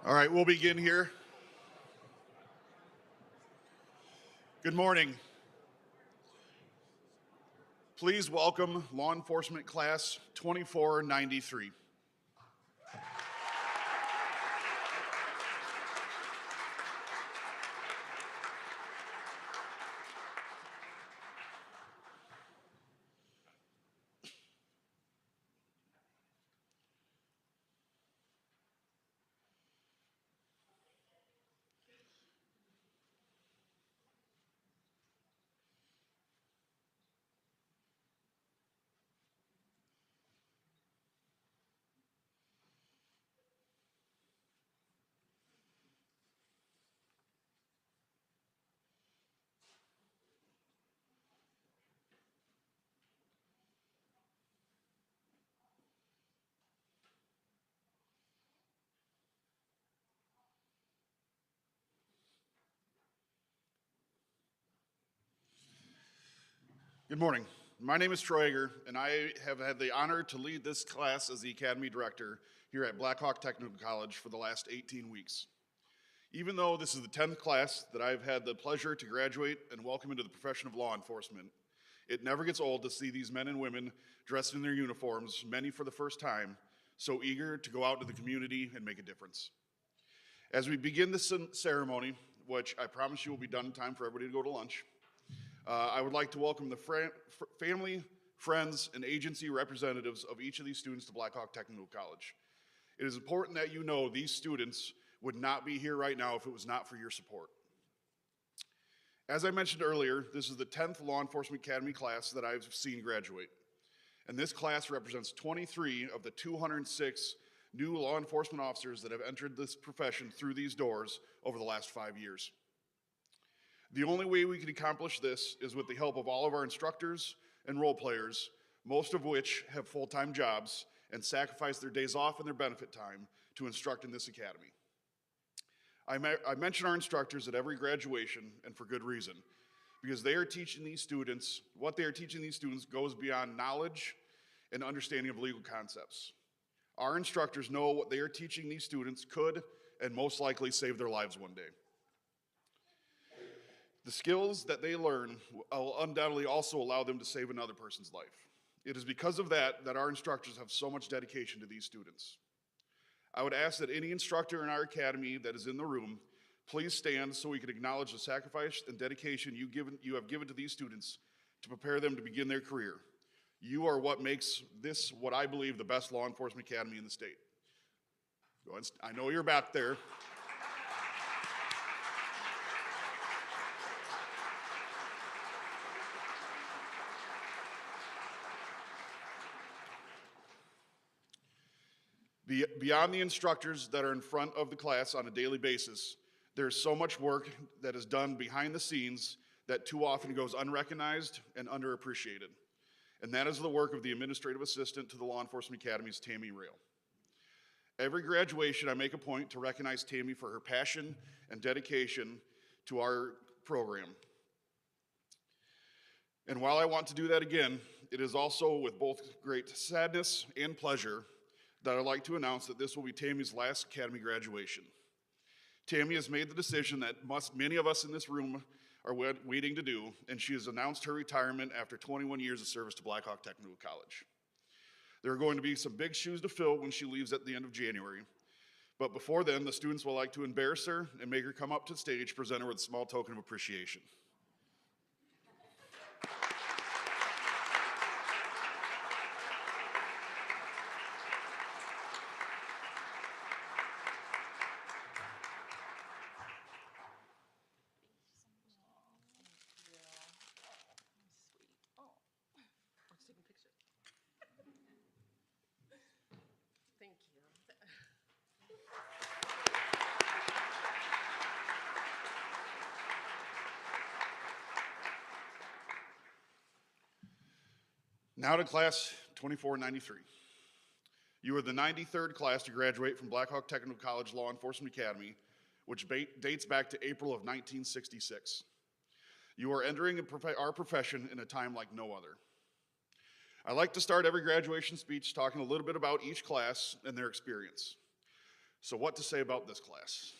All right, we'll begin here. Good morning. Please welcome Law Enforcement Class 2493. Good morning. My name is Troy Egger, and I have had the honor to lead this class as the Academy Director here at Blackhawk Technical College for the last 18 weeks. Even though this is the 10th class that I've had the pleasure to graduate and welcome into the profession of law enforcement, it never gets old to see these men and women dressed in their uniforms, many for the first time, so eager to go out into the community and make a difference. As we begin this ceremony, which I promise you will be done in time for everybody to go to lunch, I would like to welcome the family, friends, and agency representatives of each of these students to Blackhawk Technical College. It is important that you know these students would not be here right now if it was not for your support. As I mentioned earlier, this is the 10th Law Enforcement Academy class that I've seen graduate. And this class represents 23 of the 206 new law enforcement officers that have entered this profession through these doors over the last 5 years. The only way we can accomplish this is with the help of all of our instructors and role players, most of which have full-time jobs and sacrifice their days off and their benefit time to instruct in this academy. I mention our instructors at every graduation, and for good reason, because they are teaching these students, what they are teaching these students goes beyond knowledge and understanding of legal concepts. Our instructors know what they are teaching these students could and most likely save their lives one day. The skills that they learn will undoubtedly also allow them to save another person's life. It is because of that our instructors have so much dedication to these students. I would ask that any instructor in our academy that is in the room, please stand so we can acknowledge the sacrifice and dedication you have given to these students to prepare them to begin their career. You are what makes this what I believe the best law enforcement academy in the state. Go ahead, I know you're back there. Beyond the instructors that are in front of the class on a daily basis, there's so much work that is done behind the scenes that too often goes unrecognized and underappreciated. And that is the work of the administrative assistant to the Law Enforcement Academy's Tammy Rail. Every graduation, I make a point to recognize Tammy for her passion and dedication to our program. And while I want to do that again, it is also with both great sadness and pleasure that I'd like to announce that this will be Tammy's last academy graduation. Tammy has made the decision that many of us in this room are waiting to do, and she has announced her retirement after 21 years of service to Blackhawk Technical College. There are going to be some big shoes to fill when she leaves at the end of January, but before then, the students will like to embarrass her and make her come up to the stage, present her with a small token of appreciation. Thank you. Now to class 2493. You are the 93rd class to graduate from Blackhawk Technical College Law Enforcement Academy, which dates back to April of 1966. You are entering our profession in a time like no other. I like to start every graduation speech talking a little bit about each class and their experience. So what to say about this class?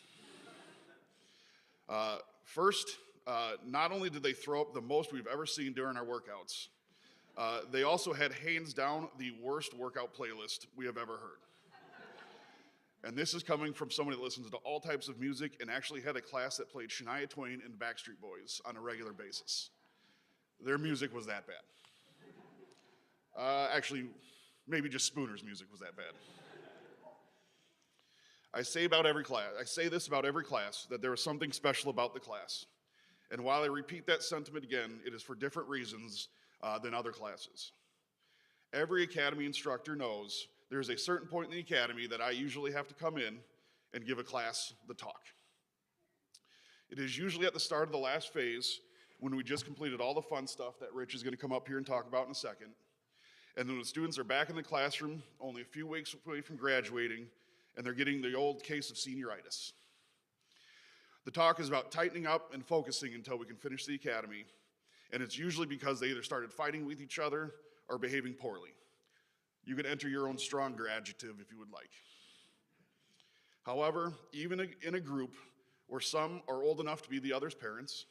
First, not only did they throw up the most we've ever seen during our workouts, they also had hands down the worst workout playlist we have ever heard. And this is coming from somebody that listens to all types of music and actually had a class that played Shania Twain and Backstreet Boys on a regular basis. Their music was that bad. Actually, maybe just Spooner's music was that bad. I say this about every class, that there is something special about the class. And while I repeat that sentiment again, it is for different reasons than other classes. Every academy instructor knows there's a certain point in the academy that I usually have to come in and give a class the talk. It is usually at the start of the last phase when we just completed all the fun stuff that Rich is going to come up here and talk about in a second. And then the students are back in the classroom only a few weeks away from graduating, and they're getting the old case of senioritis. The talk is about tightening up and focusing until we can finish the academy, and it's usually because they either started fighting with each other or behaving poorly. You can enter your own stronger adjective if you would like. However, even in a group where some are old enough to be the other's parents,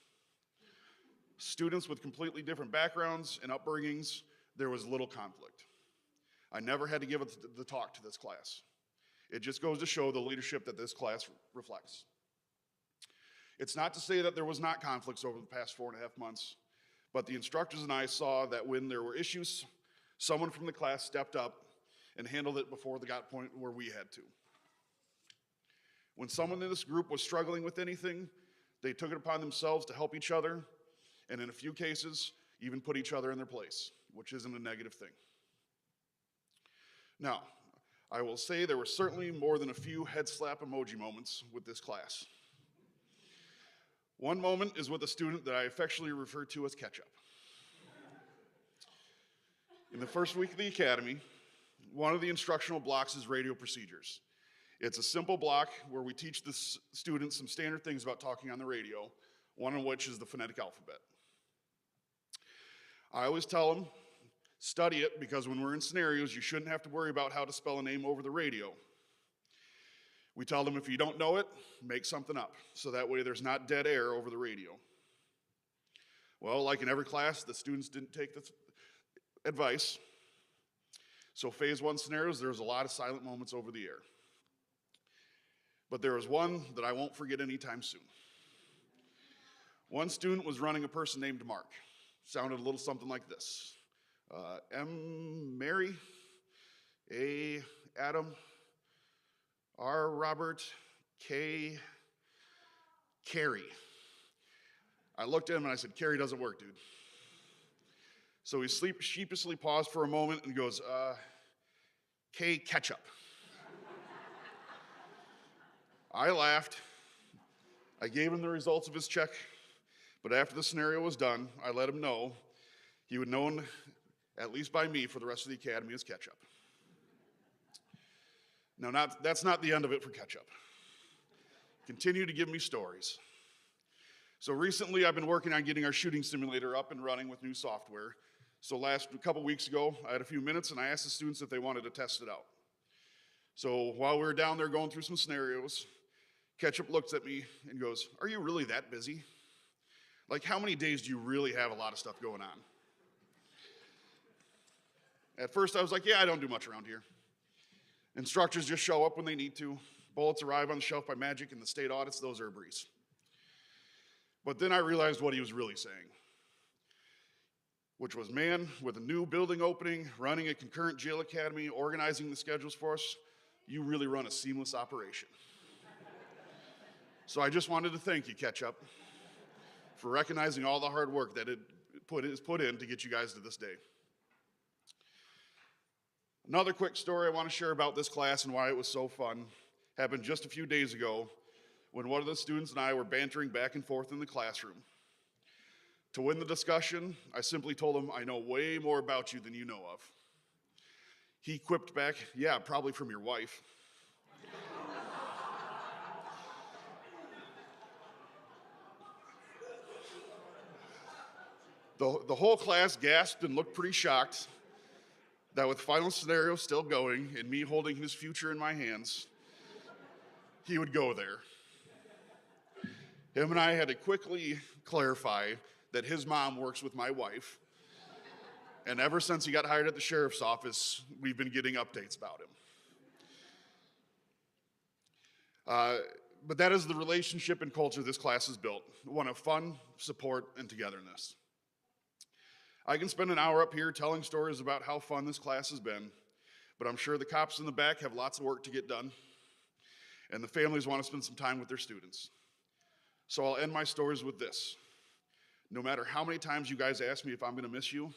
students with completely different backgrounds and upbringings, there was little conflict. I never had to give the talk to this class. It just goes to show the leadership that this class reflects. It's not to say that there was not conflicts over the past 4.5 months, but the instructors and I saw that when there were issues, someone from the class stepped up and handled it before they got to the point where we had to. When someone in this group was struggling with anything, they took it upon themselves to help each other, and in a few cases, even put each other in their place, which isn't a negative thing. Now, I will say there were certainly more than a few head slap emoji moments with this class. One moment is with a student that I affectionately refer to as Ketchup. In the first week of the academy, one of the instructional blocks is radio procedures. It's a simple block where we teach the students some standard things about talking on the radio, one of which is the phonetic alphabet. I always tell them, study it, because when we're in scenarios, you shouldn't have to worry about how to spell a name over the radio. We tell them if you don't know it, make something up, so that way there's not dead air over the radio. Well, like in every class, the students didn't take this advice. So phase 1 scenarios, there was a lot of silent moments over the air. But there was one that I won't forget anytime soon. One student was running a person named Mark. Sounded a little something like this. M. Mary, A. Adam, R. Robert, K. Carrie. I looked at him and I said, Carrie doesn't work, dude. So he sheepishly paused for a moment and goes, K. Ketchup. I laughed. I gave him the results of his check, but after the scenario was done, I let him know he would know, at least by me, for the rest of the academy as Ketchup. Now, that's not the end of it for Ketchup. Continue to give me stories. So recently, I've been working on getting our shooting simulator up and running with new software. So a couple weeks ago, I had a few minutes and I asked the students if they wanted to test it out. So while we were down there going through some scenarios, Ketchup looks at me and goes, "Are you really that busy? Like, how many days do you really have a lot of stuff going on?" At first, I was like, "Yeah, I don't do much around here. Instructors just show up when they need to. Bullets arrive on the shelf by magic, and the state audits, those are a breeze." But then I realized what he was really saying, which was, man, with a new building opening, running a concurrent jail academy, organizing the schedules for us, you really run a seamless operation. So I just wanted to thank you, Ketchup, for recognizing all the hard work that is put in to get you guys to this day. Another quick story I want to share about this class and why it was so fun happened just a few days ago when one of the students and I were bantering back and forth in the classroom. To win the discussion, I simply told him, "I know way more about you than you know of." He quipped back, "Yeah, probably from your wife." The whole class gasped and looked pretty shocked that with final scenario still going and me holding his future in my hands, he would go there. Him and I had to quickly clarify that his mom works with my wife. And ever since he got hired at the sheriff's office, we've been getting updates about him. But that is the relationship and culture this class has built, one of fun, support, and togetherness. I can spend an hour up here telling stories about how fun this class has been, but I'm sure the cops in the back have lots of work to get done, and the families want to spend some time with their students. So I'll end my stories with this. No matter how many times you guys ask me if I'm going to miss you,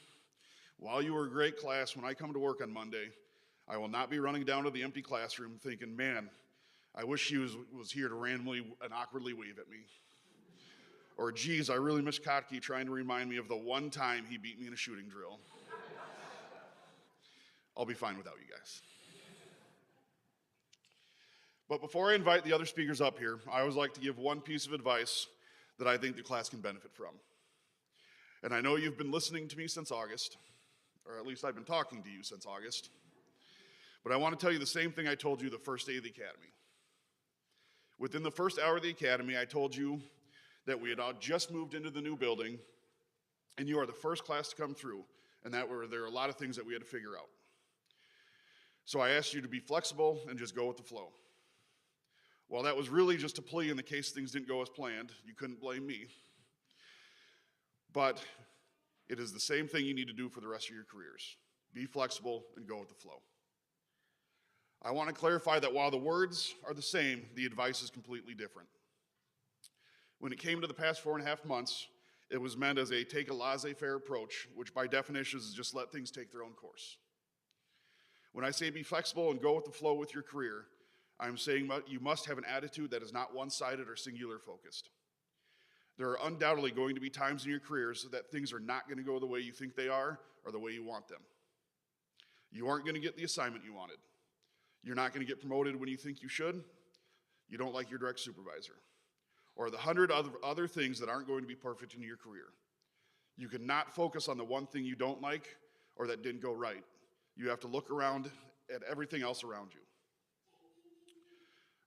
while you were a great class, when I come to work on Monday, I will not be running down to the empty classroom thinking, man, I wish she was here to randomly and awkwardly wave at me. Or, geez, I really miss Kotke trying to remind me of the one time he beat me in a shooting drill. I'll be fine without you guys. But before I invite the other speakers up here, I always like to give one piece of advice that I think the class can benefit from. And I know you've been listening to me since August, or at least I've been talking to you since August. But I want to tell you the same thing I told you the first day of the academy. Within the first hour of the academy, I told you that we had all just moved into the new building, and you are the first class to come through, and there are a lot of things that we had to figure out. So I asked you to be flexible and just go with the flow. Well, that was really just a plea in the case things didn't go as planned. You couldn't blame me. But it is the same thing you need to do for the rest of your careers. Be flexible and go with the flow. I want to clarify that while the words are the same, the advice is completely different. When it came to the past 4.5 months, it was meant as a take a laissez-faire approach, which by definition is just let things take their own course. When I say be flexible and go with the flow with your career, I'm saying you must have an attitude that is not one-sided or singular focused. There are undoubtedly going to be times in your careers that things are not going to go the way you think they are or the way you want them. You aren't going to get the assignment you wanted. You're not going to get promoted when you think you should. You don't like your direct supervisor. Or the 100 other things that aren't going to be perfect in your career. You cannot focus on the one thing you don't like or that didn't go right. You have to look around at everything else around you.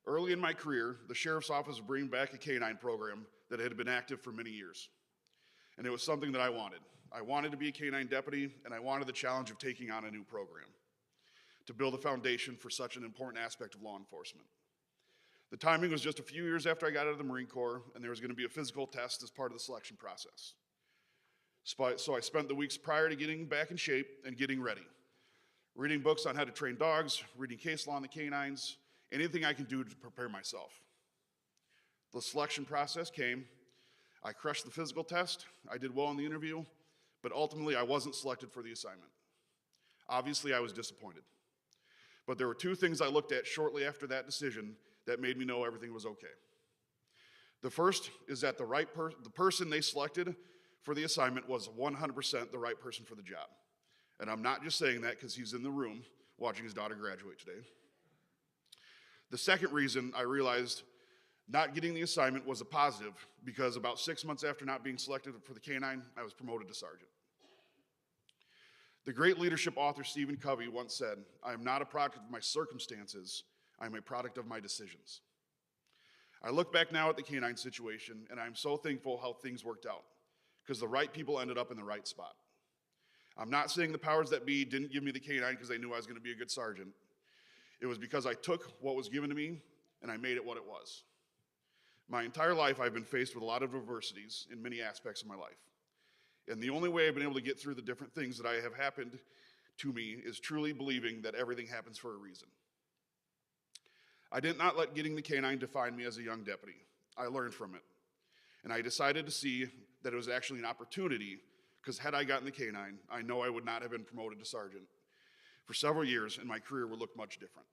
Early in my career, the sheriff's office was bringing back a K-9 program that had been active for many years. And it was something that I wanted. I wanted to be a K-9 deputy, and I wanted the challenge of taking on a new program to build a foundation for such an important aspect of law enforcement. The timing was just a few years after I got out of the Marine Corps, and there was going to be a physical test as part of the selection process. So I spent the weeks prior to getting back in shape and getting ready. Reading books on how to train dogs, reading case law on the K-9s, anything I can do to prepare myself. The selection process came. I crushed the physical test. I did well in the interview, but ultimately I wasn't selected for the assignment. Obviously, I was disappointed. But there were two things I looked at shortly after that decision that made me know everything was okay. The first is that the person they selected for the assignment was 100% the right person for the job. And I'm not just saying that because he's in the room watching his daughter graduate today. The second reason I realized not getting the assignment was a positive because about 6 months after not being selected for the K-9, I was promoted to sergeant. The great leadership author Stephen Covey once said, "I am not a product of my circumstances, I am a product of my decisions." I look back now at the K-9 situation, and I'm so thankful how things worked out because the right people ended up in the right spot. I'm not saying the powers that be didn't give me the K-9 because they knew I was going to be a good sergeant. It was because I took what was given to me and I made it what it was. My entire life I've been faced with a lot of adversities in many aspects of my life. And the only way I've been able to get through the different things that have happened to me is truly believing that everything happens for a reason. I did not let getting the K-9 define me as a young deputy. I learned from it. And I decided to see that it was actually an opportunity because had I gotten the K-9, I know I would not have been promoted to sergeant for several years, and my career would look much different.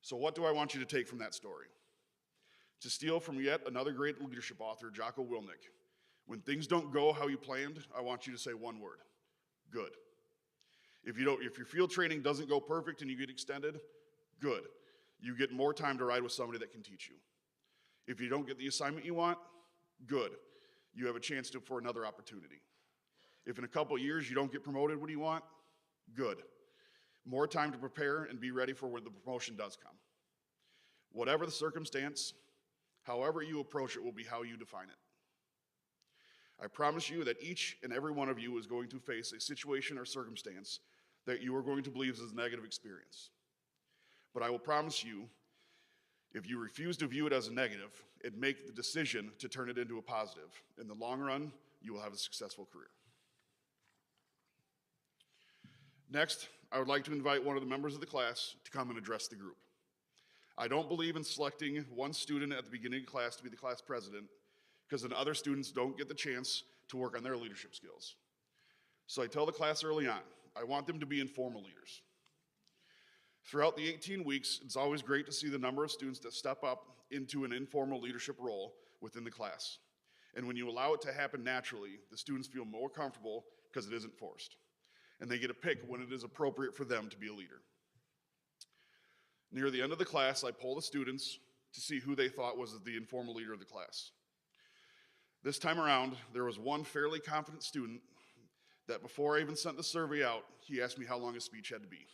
So what do I want you to take from that story? To steal from yet another great leadership author, Jocko Willink, when things don't go how you planned, I want you to say one word: good. If your field training doesn't go perfect and you get extended, good. You get more time to ride with somebody that can teach you. If you don't get the assignment you want, good. You have a chance for another opportunity. If in a couple of years you don't get promoted what do you want, good. More time to prepare and be ready for when the promotion does come. Whatever the circumstance, however you approach it will be how you define it. I promise you that each and every one of you is going to face a situation or circumstance that you are going to believe is a negative experience. But I will promise you, if you refuse to view it as a negative and make the decision to turn it into a positive, in the long run, you will have a successful career. Next, I would like to invite one of the members of the class to come and address the group. I don't believe in selecting one student at the beginning of class to be the class president, because then other students don't get the chance to work on their leadership skills. So I tell the class early on, I want them to be informal leaders. Throughout the 18 weeks, it's always great to see the number of students that step up into an informal leadership role within the class. And when you allow it to happen naturally, the students feel more comfortable because it isn't forced. And they get to pick when it is appropriate for them to be a leader. Near the end of the class, I poll the students to see who they thought was the informal leader of the class. This time around, there was one fairly confident student that before I even sent the survey out, he asked me how long his speech had to be.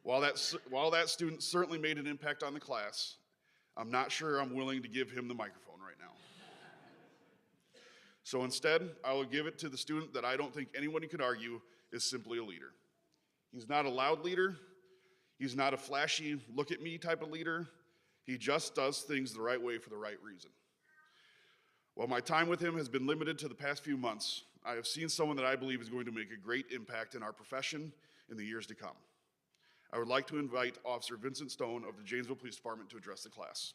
While that student certainly made an impact on the class, I'm not sure I'm willing to give him the microphone right now. So instead, I will give it to the student that I don't think anyone could argue is simply a leader. He's not a loud leader. He's not a flashy, look at me type of leader. He just does things the right way for the right reason. While my time with him has been limited to the past few months, I have seen someone that I believe is going to make a great impact in our profession in the years to come. I would like to invite Officer Vincent Stone of the Janesville Police Department to address the class.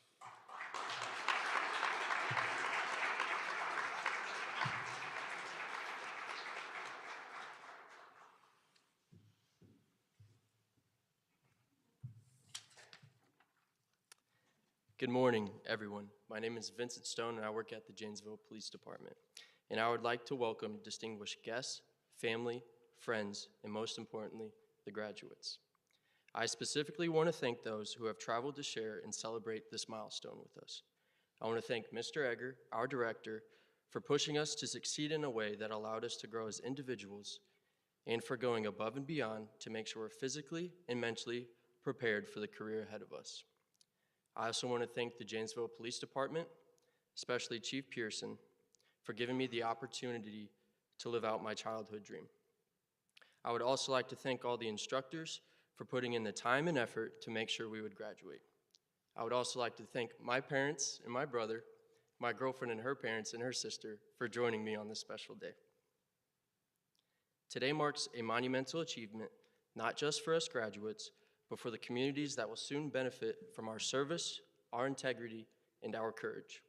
Good morning, everyone. My name is Vincent Stone, and I work at the Janesville Police Department. And I would like to welcome distinguished guests, family, friends, and most importantly, the graduates. I specifically want to thank those who have traveled to share and celebrate this milestone with us. I want to thank Mr. Egger, our director, for pushing us to succeed in a way that allowed us to grow as individuals and for going above and beyond to make sure we're physically and mentally prepared for the career ahead of us. I also want to thank the Janesville Police Department, especially Chief Pearson, for giving me the opportunity to live out my childhood dream. I would also like to thank all the instructors for putting in the time and effort to make sure we would graduate. I would also like to thank my parents and my brother, my girlfriend and her parents and her sister for joining me on this special day. Today marks a monumental achievement, not just for us graduates, but for the communities that will soon benefit from our service, our integrity, and our courage.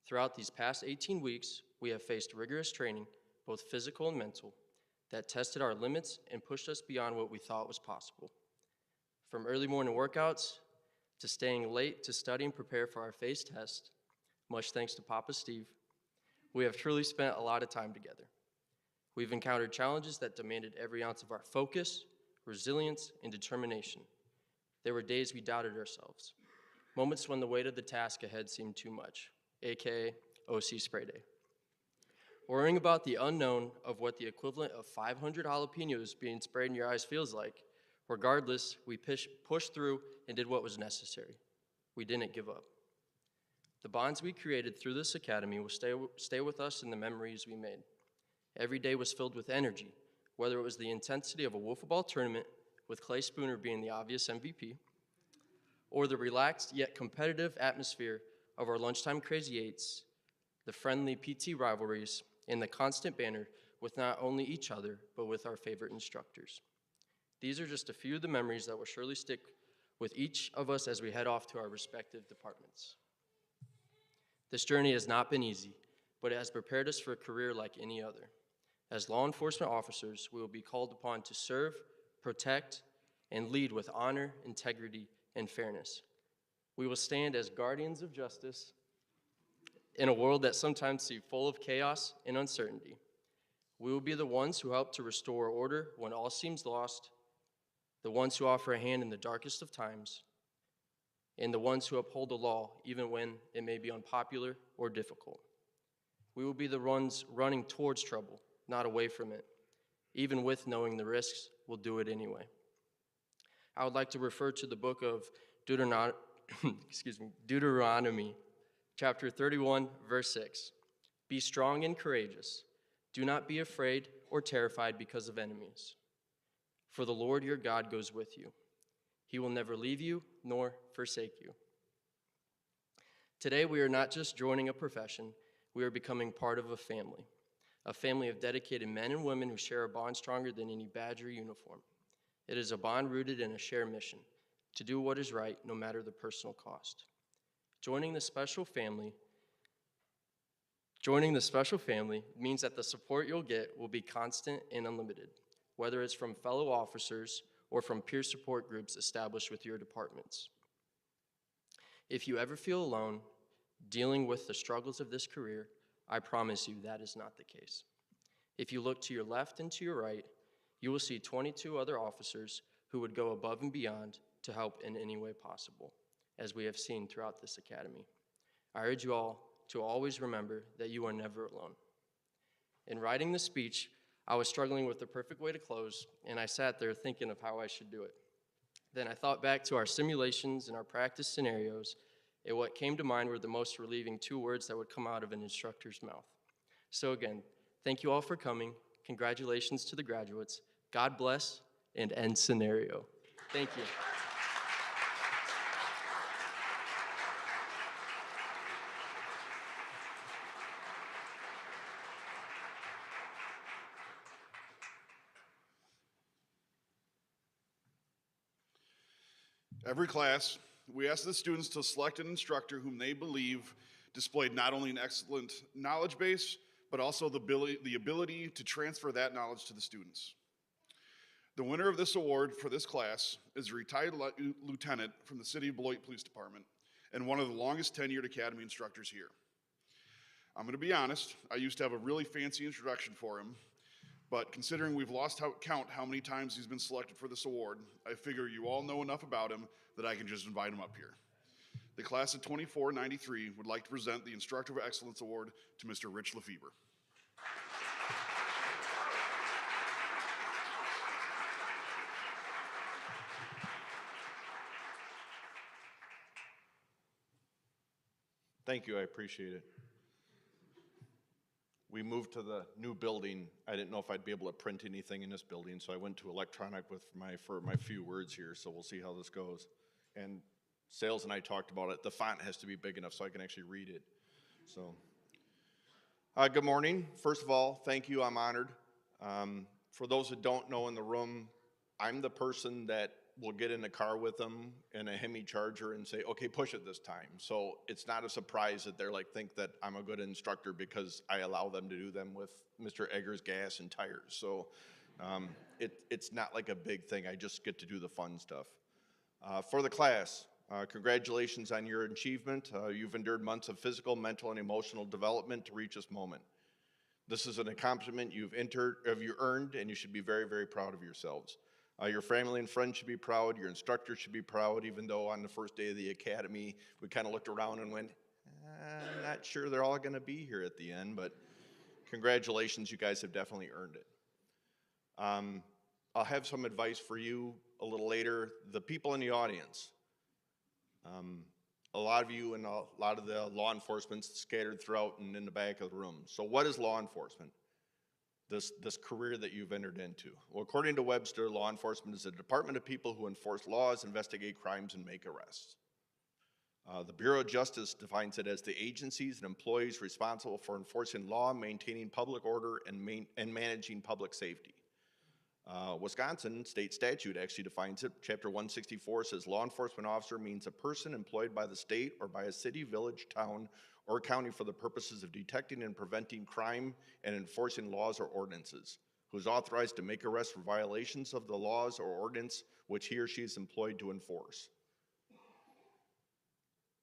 Throughout these past 18 weeks, we have faced rigorous training, both physical and mental, that tested our limits and pushed us beyond what we thought was possible. From early morning workouts to staying late to study and prepare for our phase test, much thanks to Papa Steve, we have truly spent a lot of time together. We've encountered challenges that demanded every ounce of our focus, resilience, and determination. There were days we doubted ourselves, moments when the weight of the task ahead seemed too much, aka OC spray day. Worrying about the unknown of what the equivalent of 500 jalapenos being sprayed in your eyes feels like, regardless, we pushed through and did what was necessary. We didn't give up. The bonds we created through this academy will stay with us in the memories we made. Every day was filled with energy, whether it was the intensity of a wiffle ball tournament with Clay Spooner being the obvious MVP, or the relaxed yet competitive atmosphere of our lunchtime Crazy Eights, the friendly PT rivalries, and the constant banter with not only each other, but with our favorite instructors. These are just a few of the memories that will surely stick with each of us as we head off to our respective departments. This journey has not been easy, but it has prepared us for a career like any other. As law enforcement officers, we will be called upon to serve, protect, and lead with honor, integrity, and fairness. We will stand as guardians of justice in a world that sometimes seems full of chaos and uncertainty. We will be the ones who help to restore order when all seems lost, the ones who offer a hand in the darkest of times, and the ones who uphold the law even when it may be unpopular or difficult. We will be the ones running towards trouble, not away from it. Even with knowing the risks, we'll do it anyway. I would like to refer to the book of Deuteronomy, chapter 31, verse 6. Be strong and courageous. Do not be afraid or terrified because of enemies. For the Lord your God goes with you. He will never leave you nor forsake you. Today, we are not just joining a profession, we are becoming part of a family of dedicated men and women who share a bond stronger than any badge or uniform. It is a bond rooted in a shared mission, to do what is right no matter the personal cost. Joining the special family means that the support you'll get will be constant and unlimited, whether it's from fellow officers or from peer support groups established with your departments. If you ever feel alone dealing with the struggles of this career, I promise you that is not the case. If you look to your left and to your right, you will see 22 other officers who would go above and beyond to help in any way possible, as we have seen throughout this academy. I urge you all to always remember that you are never alone. In writing the speech, I was struggling with the perfect way to close, and I sat there thinking of how I should do it. Then I thought back to our simulations and our practice scenarios, and what came to mind were the most relieving 2 words that would come out of an instructor's mouth. So again, thank you all for coming. Congratulations to the graduates. God bless, and end scenario. Thank you. Every class, we ask the students to select an instructor whom they believe displayed not only an excellent knowledge base, but also the ability to transfer that knowledge to the students. The winner of this award for this class is a retired lieutenant from the City of Beloit Police Department and one of the longest tenured academy instructors here. I'm going to be honest, I used to have a really fancy introduction for him, but considering we've lost count how many times he's been selected for this award, I figure you all know enough about him that I can just invite him up here. The class of 2493 would like to present the Instructor of Excellence Award to Mr. Rich Lefebvre. Thank you, I appreciate it. We moved to the new building. I didn't know if I'd be able to print anything in this building, so I went to electronic for my few words here, so we'll see how this goes. And Sales and I talked about it. The font has to be big enough so I can actually read it. So, good morning. First of all, thank you, I'm honored. For those that don't know in the room, I'm the person that will get in the car with them in a Hemi Charger and say, okay, push it this time. So it's not a surprise that they're like, think that I'm a good instructor because I allow them to do them with Mr. Egger's gas and tires. So it's not like a big thing. I just get to do the fun stuff. For the class, congratulations on your achievement. You've endured months of physical, mental, and emotional development to reach this moment. This is an accomplishment you've earned, and you should be very, very proud of yourselves. Your family and friends should be proud. Your instructors should be proud, even though on the first day of the academy, we kind of looked around and went, I'm not sure they're all going to be here at the end, but congratulations, you guys have definitely earned it. I'll have some advice for you a little later. The people in the audience, a lot of you and a lot of the law enforcement scattered throughout and in the back of the room. So what is law enforcement? This career that you've entered into. Well, according to Webster, law enforcement is a department of people who enforce laws, investigate crimes, and make arrests. The Bureau of Justice defines it as the agencies and employees responsible for enforcing law, maintaining public order, and managing public safety. Wisconsin state statute actually defines it. Chapter 164 says law enforcement officer means a person employed by the state or by a city, village, town, or county for the purposes of detecting and preventing crime and enforcing laws or ordinances, who is authorized to make arrests for violations of the laws or ordinance which he or she is employed to enforce.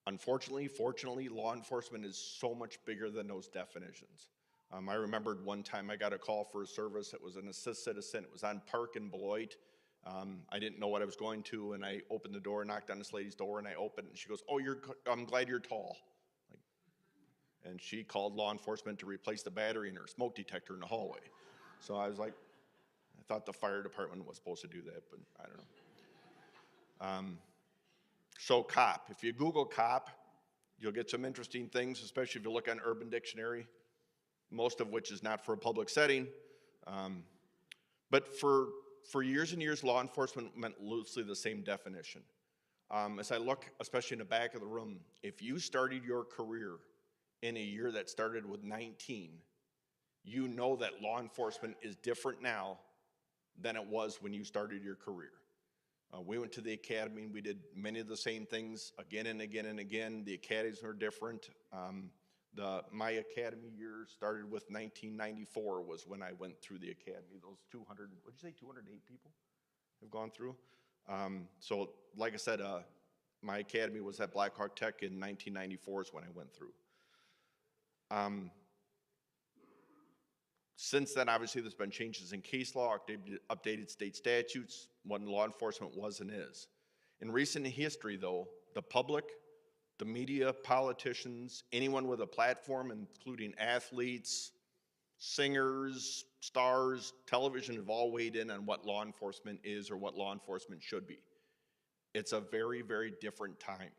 Unfortunately, fortunately, law enforcement is so much bigger than those definitions. I remembered one time I got a call for a service. It was an assist citizen. It was on Park in Beloit. I didn't know what I was going to, and I opened the door, knocked on this lady's door, and I opened it, and she goes, "Oh, I'm glad you're tall." And she called law enforcement to replace the battery in her smoke detector in the hallway. So I was like, I thought the fire department was supposed to do that, but I don't know. So COP, if you Google COP, you'll get some interesting things, especially if you look on Urban Dictionary, most of which is not for a public setting. But for years and years, law enforcement meant loosely the same definition. As I look, especially in the back of the room, if you started your career in a year that started with 19, you know that law enforcement is different now than it was when you started your career. We went to the academy and we did many of the same things again and again and again. The academies were different. My academy year started with 1994 was when I went through the academy. Those 200, what'd you say, 208 people have gone through? So like I said, my academy was at Black Hawk Tech in 1994 is when I went through. Since then, obviously, there's been changes in case law, updated state statutes, what law enforcement was and is. In recent history, though, the public, the media, politicians, anyone with a platform, including athletes, singers, stars, television, have all weighed in on what law enforcement is or what law enforcement should be. It's a very, very different time.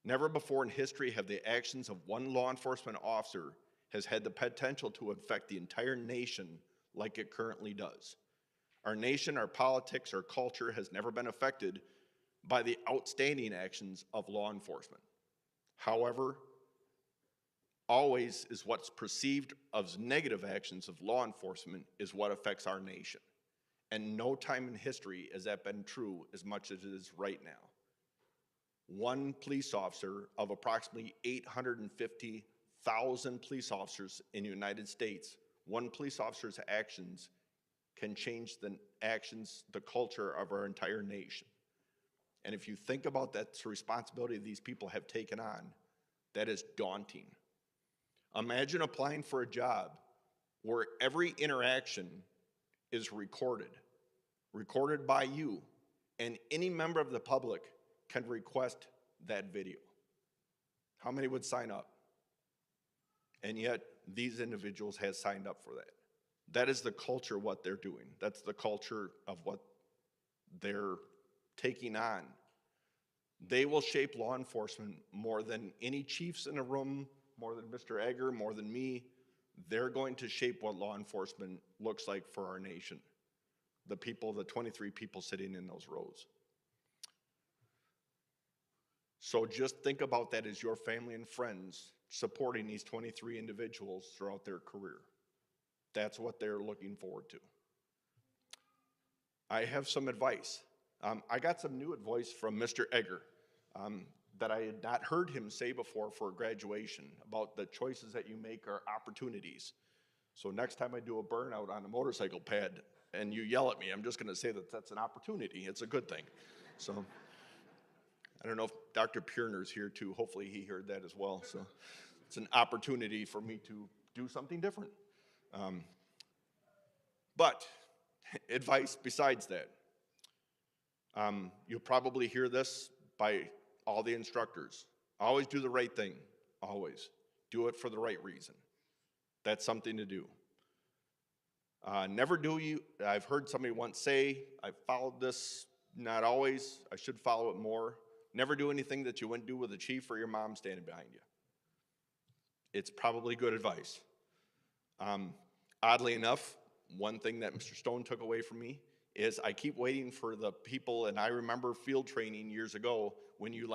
Never before in history have the actions of one law enforcement officer has had the potential to affect the entire nation like it currently does. Our nation, our politics, our culture has never been affected by the outstanding actions of law enforcement. However, always is what's perceived as negative actions of law enforcement is what affects our nation. And no time in history has that been true as much as it is right now. One police officer of approximately 850,000 police officers in the United States, one police officer's actions can change the actions, the culture of our entire nation. And if you think about that responsibility these people have taken on, that is daunting. Imagine applying for a job where every interaction is recorded by you, and any member of the public can request that video. How many would sign up? And yet, these individuals have signed up for that. That is the culture of what they're doing. That's the culture of what they're taking on. They will shape law enforcement more than any chiefs in a room, more than Mr. Egger, more than me. They're going to shape what law enforcement looks like for our nation. The people, the 23 people sitting in those rows. So just think about that as your family and friends supporting these 23 individuals throughout their career. That's what they're looking forward to. I have some advice. I got some new advice from Mr. Egger that I had not heard him say before for graduation about the choices that you make are opportunities. So next time I do a burnout on a motorcycle pad and you yell at me, I'm just going to say that that's an opportunity. It's a good thing. So I don't know if Dr. Pierner's here too. Hopefully he heard that as well. So it's an opportunity for me to do something different. But advice besides that. You'll probably hear this by all the instructors. Always do the right thing. Always. Do it for the right reason. That's something to do. I've heard somebody once say, I've followed this, not always, I should follow it more. Never do anything that you wouldn't do with a chief or your mom standing behind you. It's probably good advice. Oddly enough, one thing that Mr. Stone took away from me is I keep waiting for the people, and I remember field training years ago when you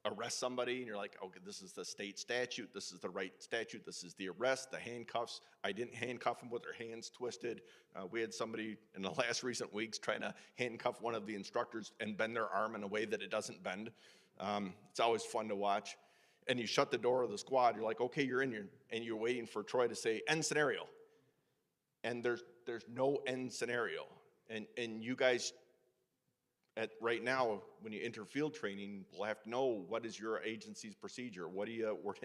arrest somebody and you're like, okay, this is the state statute, this is the right statute, this is the arrest, the handcuffs. I didn't handcuff them with their hands twisted. We had somebody in the last recent weeks trying to handcuff one of the instructors and bend their arm in a way that it doesn't bend. It's always fun to watch. And you shut the door of the squad, you're like, okay, you're in here, and you're waiting for Troy to say, end scenario. And there's no end scenario. And you guys, right now, when you enter field training, will have to know what is your agency's procedure. What do you work?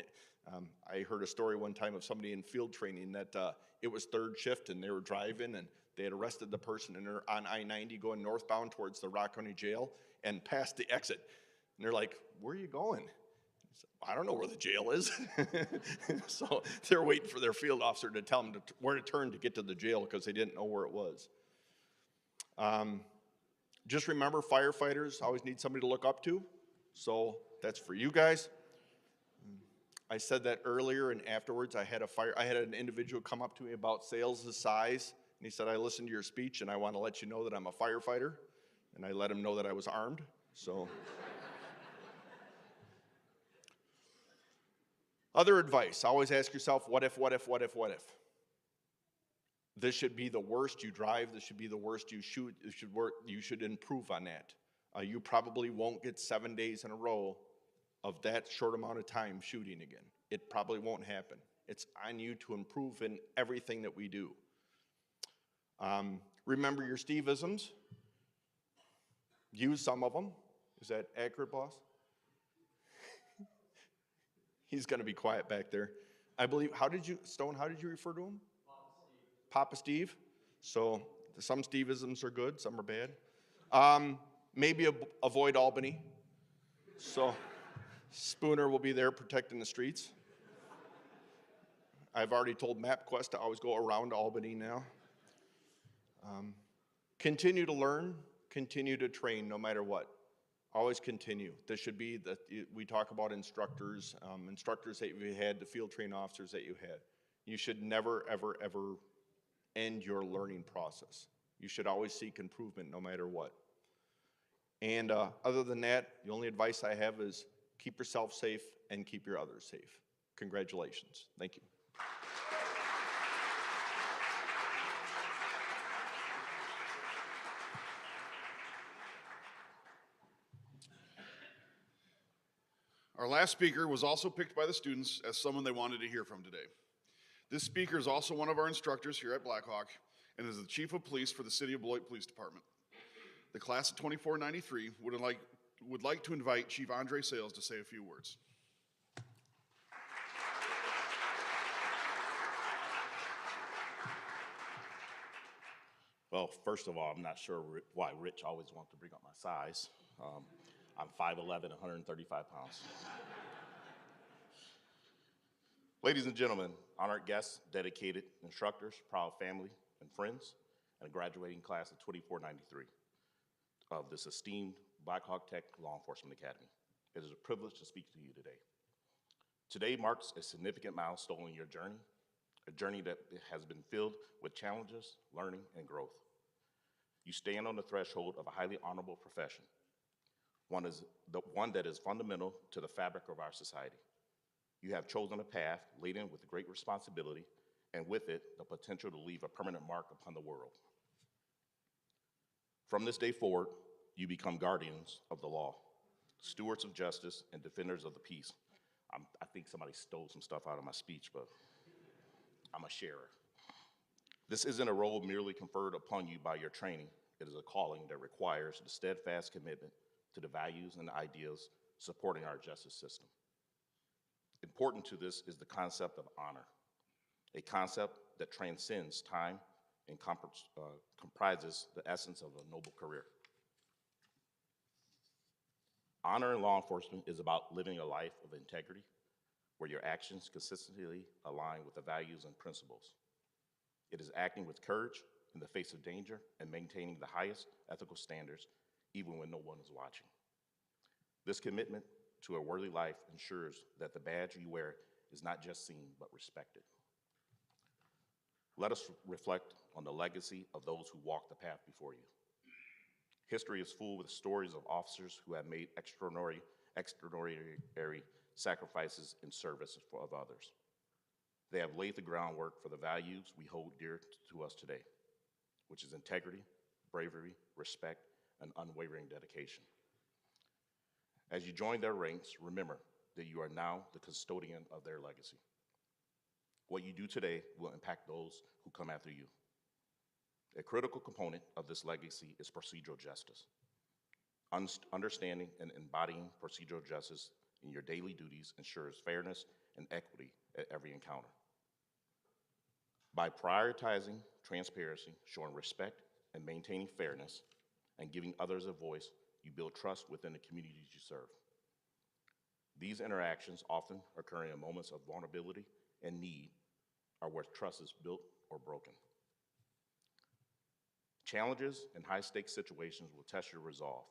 I heard a story one time of somebody in field training that it was third shift and they were driving and they had arrested the person and they're on I-90 going northbound towards the Rock County Jail and past the exit. And they're like, where are you going? I don't know where the jail is. So they're waiting for their field officer to tell them where to turn to get to the jail because they didn't know where it was. Just remember, firefighters always need somebody to look up to, so that's for you guys. I said that earlier, and afterwards I had an individual come up to me about sales' size, and he said, I listened to your speech, and I want to let you know that I'm a firefighter, and I let him know that I was armed, so. Other advice, always ask yourself, what if, what if, what if, what if? This should be the worst you drive, this should be the worst you shoot, you should improve on that. You probably won't get 7 days in a row of that short amount of time shooting again. It probably won't happen. It's on you to improve in everything that we do. Remember your Steve-isms. Use some of them. Is that accurate, boss? He's going to be quiet back there. I believe, Stone, how did you refer to him? Papa Steve. So some Steve-isms are good, some are bad. Maybe avoid Albany. So Spooner will be there protecting the streets. I've already told MapQuest to always go around Albany now. Continue to learn, continue to train no matter what. Always continue. This should be that we talk about instructors, instructors that you had, the field train officers that you had. You should never, ever, ever end your learning process. You should always seek improvement no matter what. And other than that, the only advice I have is keep yourself safe and keep your others safe. Congratulations. Thank you. Our last speaker was also picked by the students as someone they wanted to hear from today. This speaker is also one of our instructors here at Blackhawk and is the Chief of Police for the City of Beloit Police Department. The class of 2493 would like to invite Chief Andre Sales to say a few words. Well, first of all, I'm not sure why Rich always wants to bring up my size. I'm 5'11", 135 pounds. Ladies and gentlemen, honored guests, dedicated instructors, proud family and friends, and a graduating class of 2493 of this esteemed Blackhawk Tech Law Enforcement Academy. It is a privilege to speak to you today. Today marks a significant milestone in your journey, a journey that has been filled with challenges, learning, and growth. You stand on the threshold of a highly honorable profession, one that is fundamental to the fabric of our society. You have chosen a path laden with great responsibility, and with it, the potential to leave a permanent mark upon the world. From this day forward, you become guardians of the law, stewards of justice, and defenders of the peace. I think somebody stole some stuff out of my speech, but I'm a sharer. This isn't a role merely conferred upon you by your training. It is a calling that requires the steadfast commitment to the values and ideas supporting our justice system. Important to this is the concept of honor, a concept that transcends time and comprises the essence of a noble career. Honor in law enforcement is about living a life of integrity, where your actions consistently align with the values and principles. It is acting with courage in the face of danger and maintaining the highest ethical standards, even when no one is watching. This commitment to a worthy life ensures that the badge you wear is not just seen, but respected. Let us reflect on the legacy of those who walked the path before you. History is full with stories of officers who have made extraordinary sacrifices in service of others. They have laid the groundwork for the values we hold dear to us today, which is integrity, bravery, respect, and unwavering dedication. As you join their ranks, remember that you are now the custodian of their legacy. What you do today will impact those who come after you. A critical component of this legacy is procedural justice. Understanding and embodying procedural justice in your daily duties ensures fairness and equity at every encounter. By prioritizing transparency, showing respect, and maintaining fairness, and giving others a voice, you build trust within the communities you serve. These interactions, often occurring in moments of vulnerability and need, are where trust is built or broken. Challenges and high-stakes situations will test your resolve.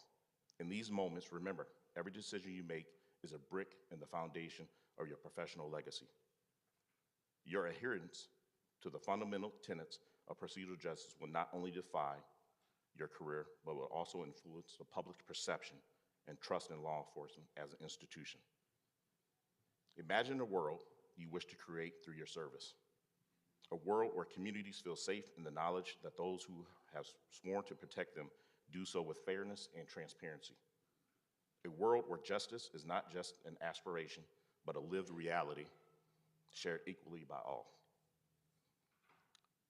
In these moments, remember, every decision you make is a brick in the foundation of your professional legacy. Your adherence to the fundamental tenets of procedural justice will not only define your career, but will also influence the public perception and trust in law enforcement as an institution. Imagine a world you wish to create through your service. A world where communities feel safe in the knowledge that those who have sworn to protect them do so with fairness and transparency. A world where justice is not just an aspiration, but a lived reality shared equally by all.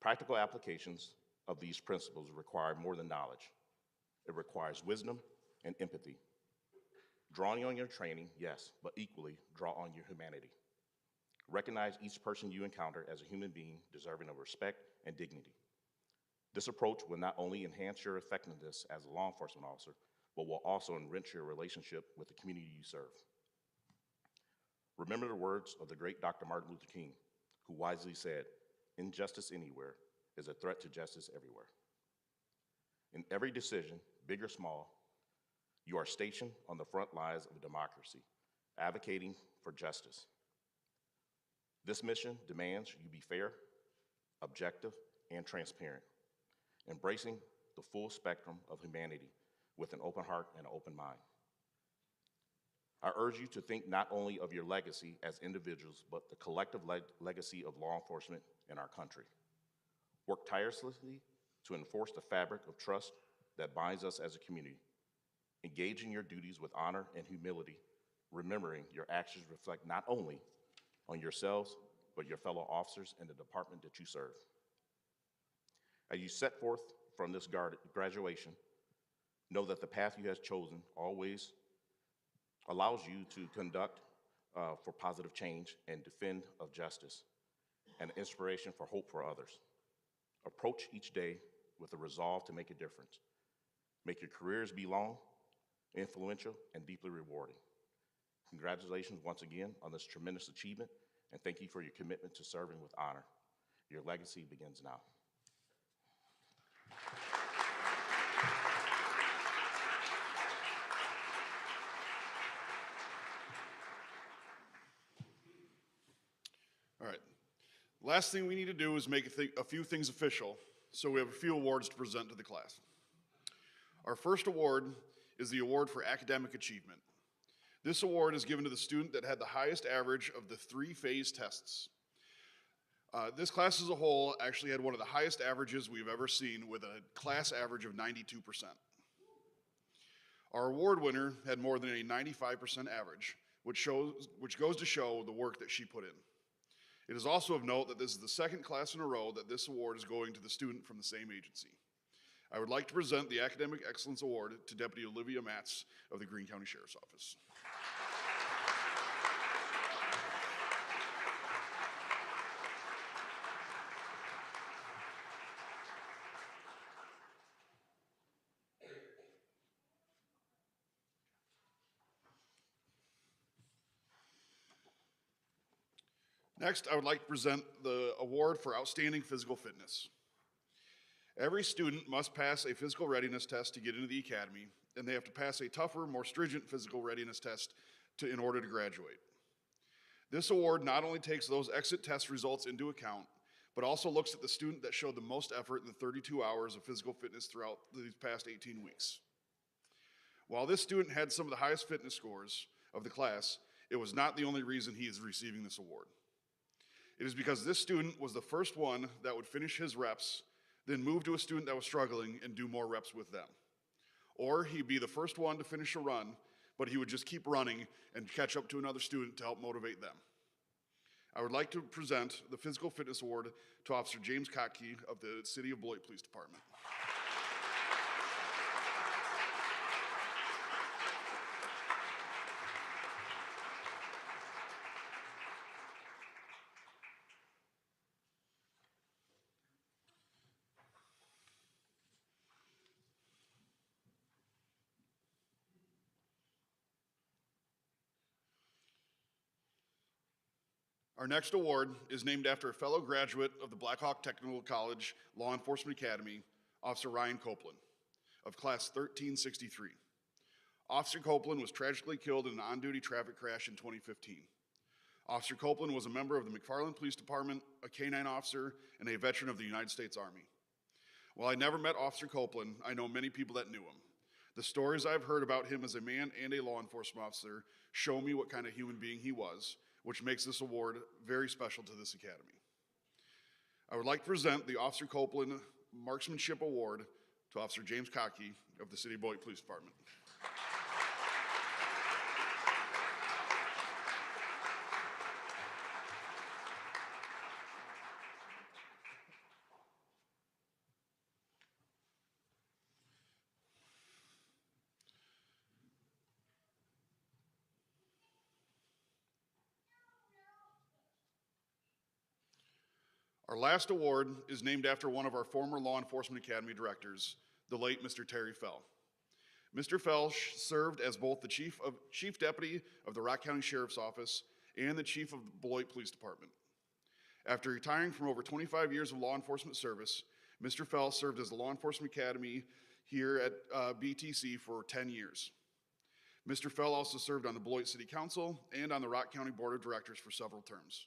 Practical applications of these principles require more than knowledge. It requires wisdom and empathy. Drawing on your training, yes, but equally draw on your humanity. Recognize each person you encounter as a human being deserving of respect and dignity. This approach will not only enhance your effectiveness as a law enforcement officer, but will also enrich your relationship with the community you serve. Remember the words of the great Dr. Martin Luther King, who wisely said, "Injustice anywhere is a threat to justice everywhere." In every decision, big or small, you are stationed on the front lines of democracy, advocating for justice. This mission demands you be fair, objective, and transparent, embracing the full spectrum of humanity with an open heart and an open mind. I urge you to think not only of your legacy as individuals, but the collective legacy of law enforcement in our country. Work tirelessly to enforce the fabric of trust that binds us as a community. Engage in your duties with honor and humility, remembering your actions reflect not only on yourselves, but your fellow officers in the department that you serve. As you set forth from this graduation, know that the path you have chosen always allows you to conduct for positive change and defend of justice and inspiration for hope for others. Approach each day with a resolve to make a difference. Make your careers be long, influential, and deeply rewarding. Congratulations once again on this tremendous achievement, and thank you for your commitment to serving with honor. Your legacy begins now. All right. Last thing we need to do is make a few things official, so we have a few awards to present to the class. Our first award is the Award for Academic Achievement. This award is given to the student that had the highest average of the 3-phase tests. This class as a whole actually had one of the highest averages we've ever seen, with a class average of 92%. Our award winner had more than a 95% average, which goes to show the work that she put in. It is also of note that this is the second class in a row that this award is going to the student from the same agency. I would like to present the Academic Excellence Award to Deputy Olivia Matz of the Greene County Sheriff's Office. Next, I would like to present the award for Outstanding Physical Fitness. Every student must pass a physical readiness test to get into the academy, and they have to pass a tougher, more stringent physical readiness test in order to graduate. This award not only takes those exit test results into account, but also looks at the student that showed the most effort in the 32 hours of physical fitness throughout these past 18 weeks. While this student had some of the highest fitness scores of the class, it was not the only reason he is receiving this award. It is because this student was the first one that would finish his reps, then move to a student that was struggling and do more reps with them. Or he'd be the first one to finish a run, but he would just keep running and catch up to another student to help motivate them. I would like to present the Physical Fitness Award to Officer James Kotke of the City of Beloit Police Department. Our next award is named after a fellow graduate of the Black Hawk Technical College Law Enforcement Academy, Officer Ryan Copeland of Class 1363. Officer Copeland was tragically killed in an on-duty traffic crash in 2015. Officer Copeland was a member of the McFarland Police Department, a K-9 officer, and a veteran of the United States Army. While I never met Officer Copeland, I know many people that knew him. The stories I've heard about him as a man and a law enforcement officer show me what kind of human being he was, which makes this award very special to this academy. I would like to present the Officer Copeland Marksmanship Award to Officer James Cockey of the City of Beloit Police Department. Our last award is named after one of our former Law Enforcement Academy directors, the late Mr. Terry Fell. Mr. Fell served as both the Chief Deputy of the Rock County Sheriff's Office and the Chief of the Beloit Police Department. After retiring from over 25 years of law enforcement service, Mr. Fell served as the Law Enforcement Academy here at BTC for 10 years. Mr. Fell also served on the Beloit City Council and on the Rock County Board of Directors for several terms.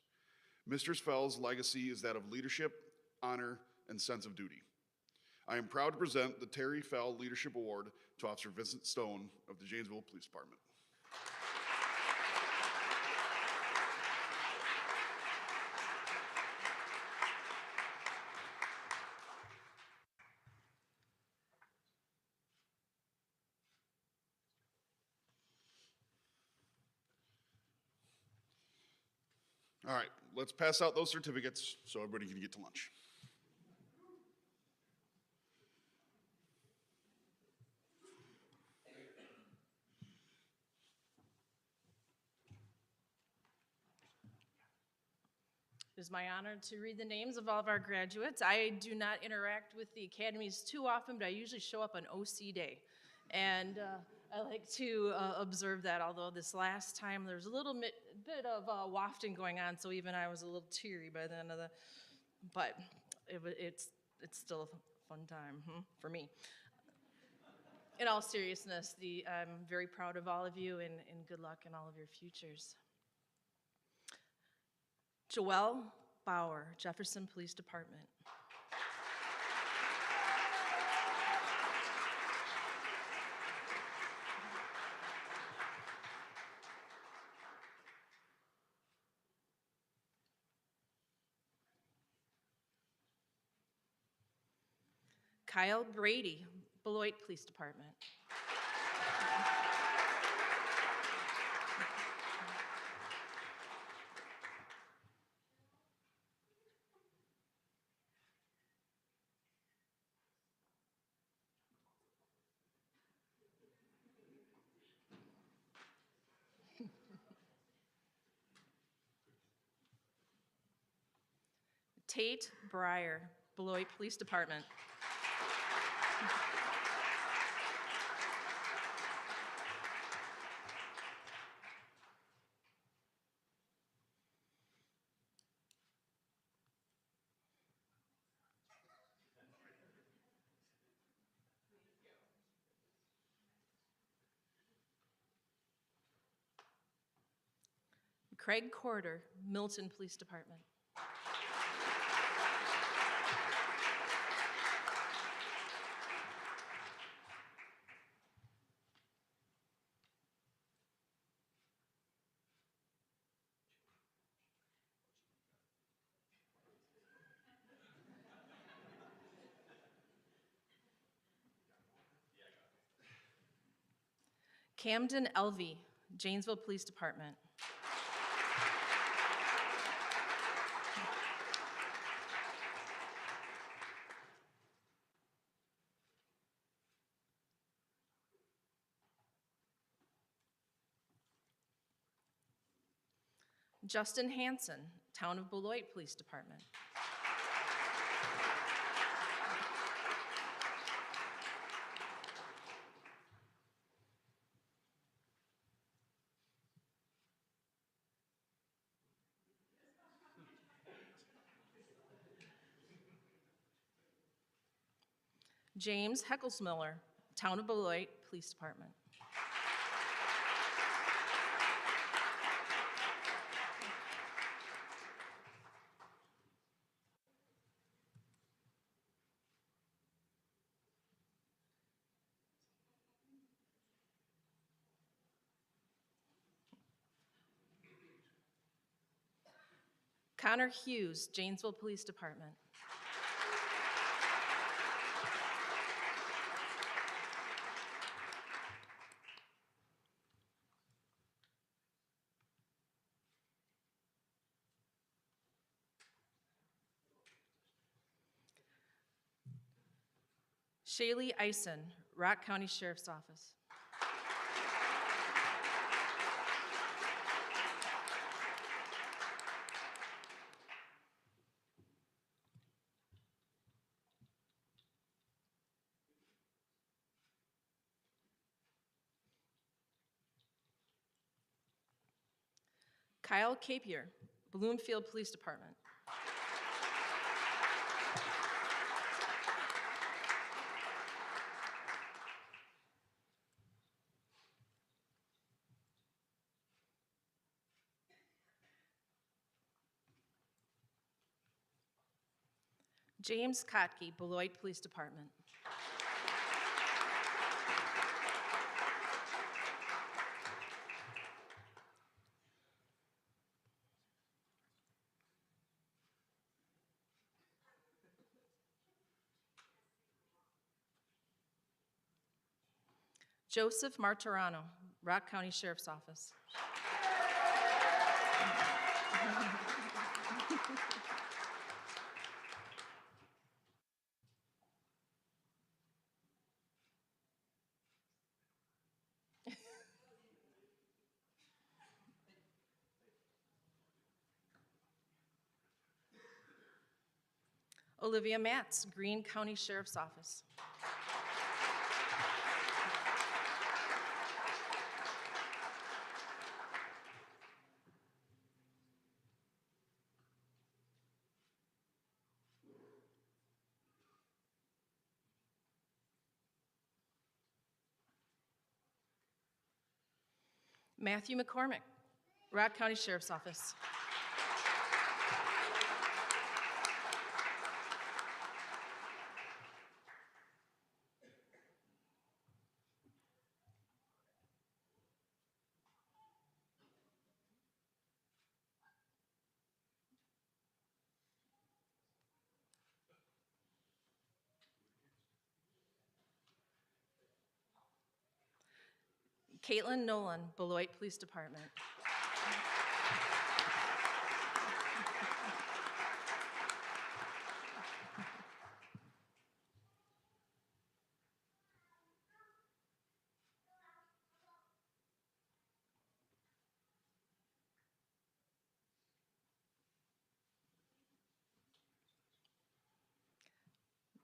Mr. Fell's legacy is that of leadership, honor, and sense of duty. I am proud to present the Terry Fell Leadership Award to Officer Vincent Stone of the Janesville Police Department. All right, let's pass out those certificates so everybody can get to lunch. It is my honor to read the names of all of our graduates. I do not interact with the academies too often, but I usually show up on OC Day. And I like to observe that, although this last time there's a little bit of wafting going on, so even I was a little teary by the end of the, but it's still a fun time for me. In all seriousness, I'm very proud of all of you, and good luck in all of your futures. Joelle Bauer, Jefferson Police Department. Kyle Brady, Beloit Police Department. Tate Breyer, Beloit Police Department. Craig Corder, Milton Police Department. Camden Elvey, Janesville Police Department. Justin Hanson, Town of Beloit Police Department. James Heckelsmiller, Town of Beloit Police Department. Connor Hughes, Janesville Police Department. Shaylee Eisen, Rock County Sheriff's Office. Kyle Capier, Bloomfield Police Department. James Kotke, Beloit Police Department. Joseph Martorano, Rock County Sheriff's Office. Olivia Matz, Greene County Sheriff's Office. Matthew McCormick, Rock County Sheriff's Office. Caitlin Nolan, Beloit Police Department.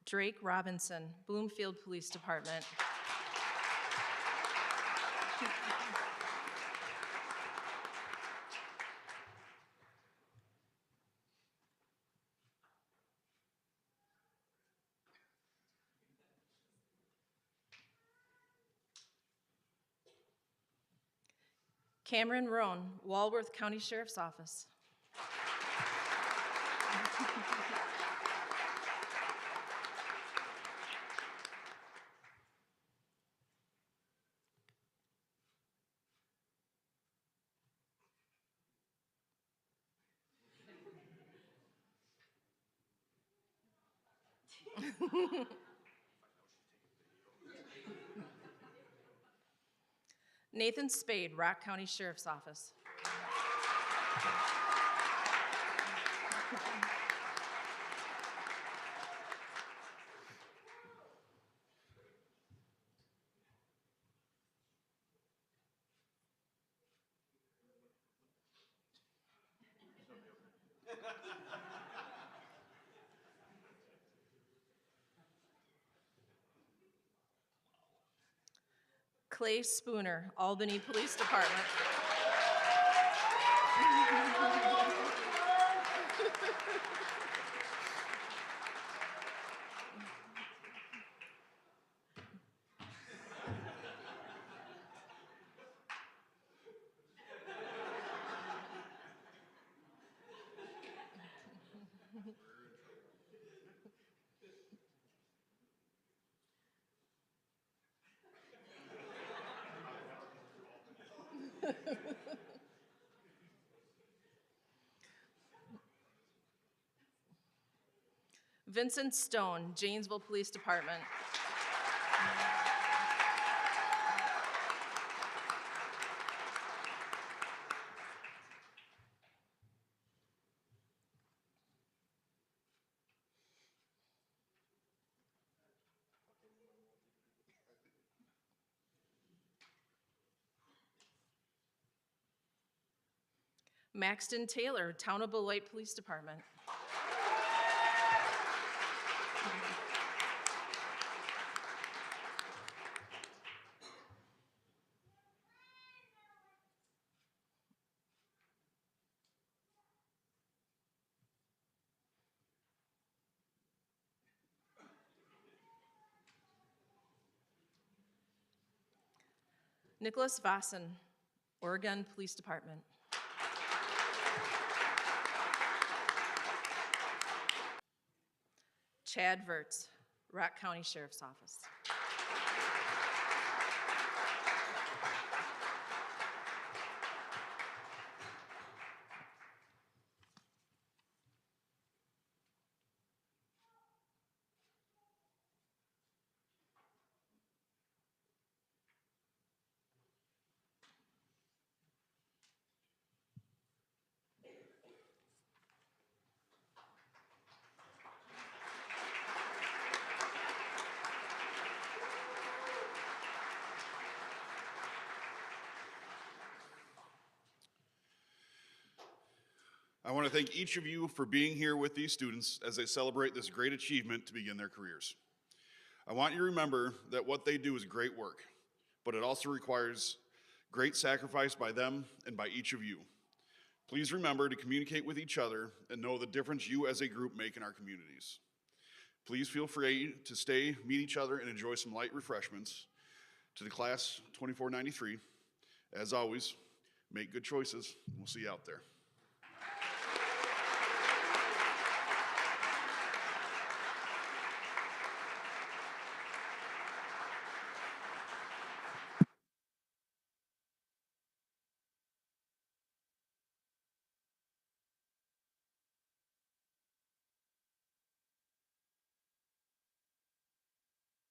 Drake Robinson, Bloomfield Police Department. Cameron Roan, Walworth County Sheriff's Office. Nathan Spade, Rock County Sheriff's Office. Clay Spooner, Albany Police Department. Vincent Stone, Janesville Police Department. Maxton Taylor, Town of Beloit Police Department. Nicholas Vossen, Oregon Police Department. Chad Verts, Rock County Sheriff's Office. I want to thank each of you for being here with these students as they celebrate this great achievement to begin their careers. I want you to remember that what they do is great work, but it also requires great sacrifice by them and by each of you. Please remember to communicate with each other and know the difference you as a group make in our communities. Please feel free to stay, meet each other, and enjoy some light refreshments. To the class 2493, as always, make good choices. We'll see you out there.